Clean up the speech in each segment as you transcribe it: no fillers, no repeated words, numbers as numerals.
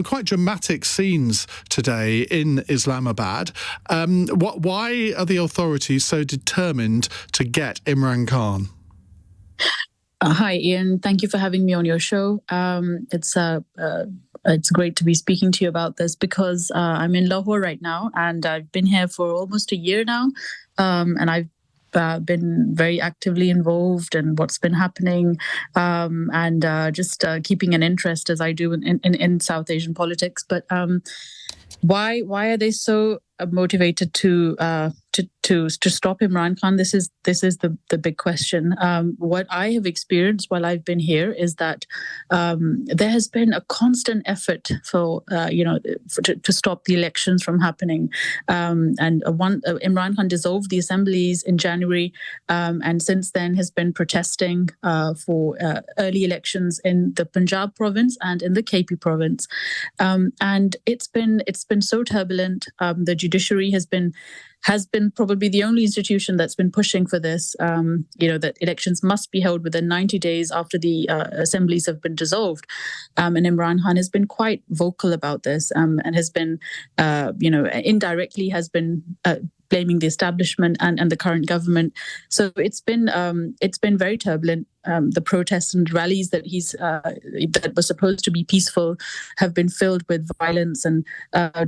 Quite dramatic scenes today in Islamabad. Why are the authorities so determined to get Imran Khan? Hi, Iain. Thank you for having me on your show. It's great to be speaking to you about this because I'm in Lahore right now, and I've been here for almost a year now, and I've been very actively involved in what's been happening, and just keeping an interest as I do in South Asian politics. But why are they so motivated to stop Imran Khan? This is the big question. What I have experienced while I've been here is that there has been a constant effort to stop the elections from happening. Imran Khan dissolved the assemblies in January, and since then has been protesting for early elections in the Punjab province and in the KP province, and it's been so turbulent. The judiciary has been probably the only institution that's been pushing for this, that elections must be held within 90 days after the assemblies have been dissolved. And Imran Khan has been quite vocal about this, and has been, indirectly has been blaming the establishment and the current government. So it's been very turbulent. The protests and rallies that that were supposed to be peaceful have been filled with violence and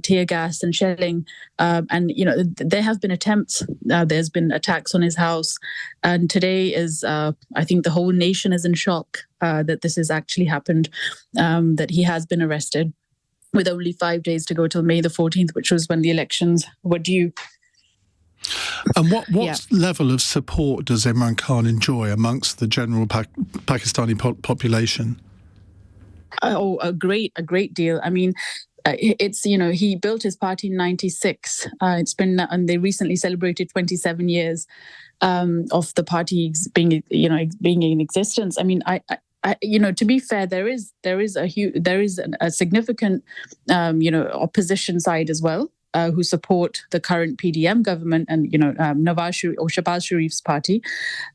tear gas and shelling. There have been attempts. There's been attacks on his house, and today is I think the whole nation is in shock that this has actually happened. That he has been arrested, with only 5 days to go till May the 14th, which was when the elections were due. And what level of support does Imran Khan enjoy amongst the general Pakistani population? A great deal. I mean, it's, he built his party in 96. It's been, and they recently celebrated 27 years of the party being in existence. I mean, to be fair, there is a significant, opposition side as well. Who support the current PDM government and, Nawaz Sharif or Shahbaz Sharif's party.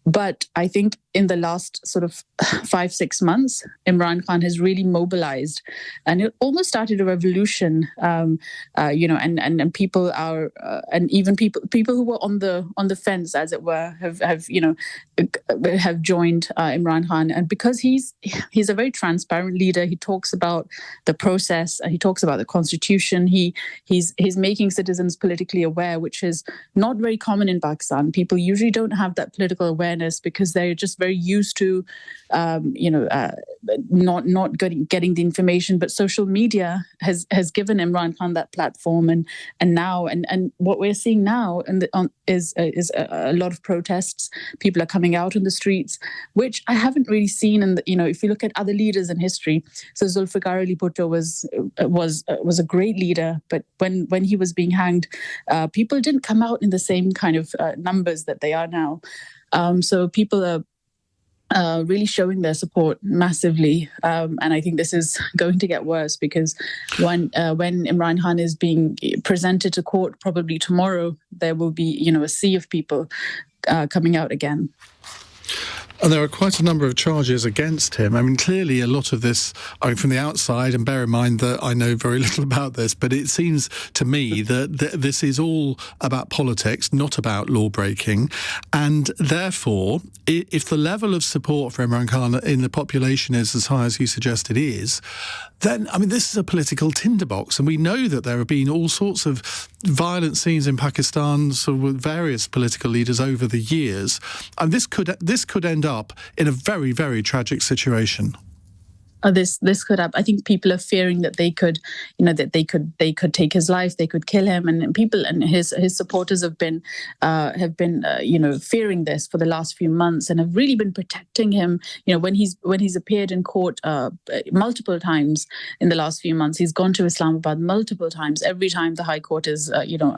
But I think in the last sort of 5-6 months, Imran Khan has really mobilized, and it almost started a revolution. And people are, and even people who were on the fence, as it were, have joined Imran Khan, and because he's a very transparent leader. He talks about the process, he talks about the constitution. He's making citizens politically aware, which is not very common in Pakistan. People usually don't have that political awareness because they're just very used to, not getting the information. But social media has given Imran Khan that platform, and what we're seeing now is a lot of protests. People are coming out on the streets, which I haven't really seen in if you look at other leaders in history. So Zulfikar Ali Bhutto was a great leader, but when he was being hanged, people didn't come out in the same kind of numbers that they are now. So people are really showing their support massively, and I think this is going to get worse because when Imran Khan is being presented to court, probably tomorrow, there will be a sea of people coming out again. And there are quite a number of charges against him. I mean, clearly a lot of this, from the outside, and bear in mind that I know very little about this, but it seems to me that this is all about politics, not about law breaking. And therefore, if the level of support for Imran Khan in the population is as high as you suggest it is, then, I mean, this is a political tinderbox. And we know that there have been all sorts of violent scenes in Pakistan, sort of with various political leaders over the years. And this could end up in a very, very tragic situation. This could happen. I think people are fearing that they could take his life, they could kill him, and people and his supporters have been fearing this for the last few months and have really been protecting him. When he's appeared in court multiple times in the last few months, he's gone to Islamabad multiple times. Every time the High Court has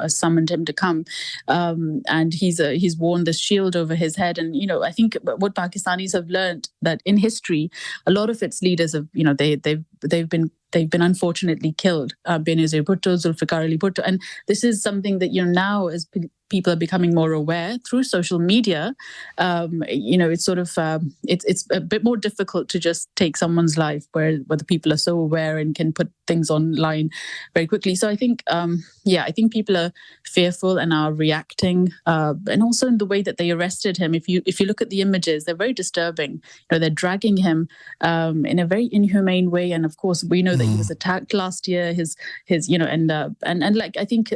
summoned him to come, and he's worn this shield over his head. And I think what Pakistanis have learned that in history, a lot of its leaders have they've been they've been unfortunately killed. Benazir Bhutto, Zulfikar Ali Bhutto, and this is something that now as people are becoming more aware through social media, it's sort of it's a bit more difficult to just take someone's life where the people are so aware and can put things online very quickly. So I think I think people are fearful and are reacting, and also in the way that they arrested him. If you look at the images, they're very disturbing. they're dragging him in a very inhumane way, and of course we know that he was attacked last year. His and like I think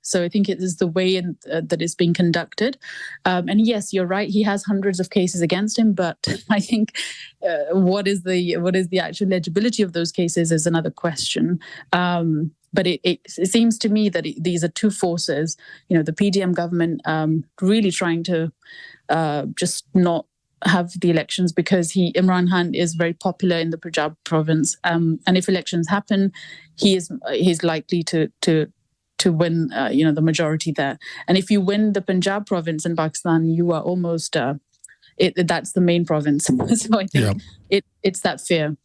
so I think it is the way that it's being conducted. And yes, you're right. He has hundreds of cases against him, but I think what is the actual legibility of those cases is another question. But it seems to me that these are two forces. The PDM government really trying to just not have the elections because Imran Khan is very popular in the Punjab province, and if elections happen, he's likely to win the majority there. And if you win the Punjab province in Pakistan, you are almost that's the main province. So I think it's that fear.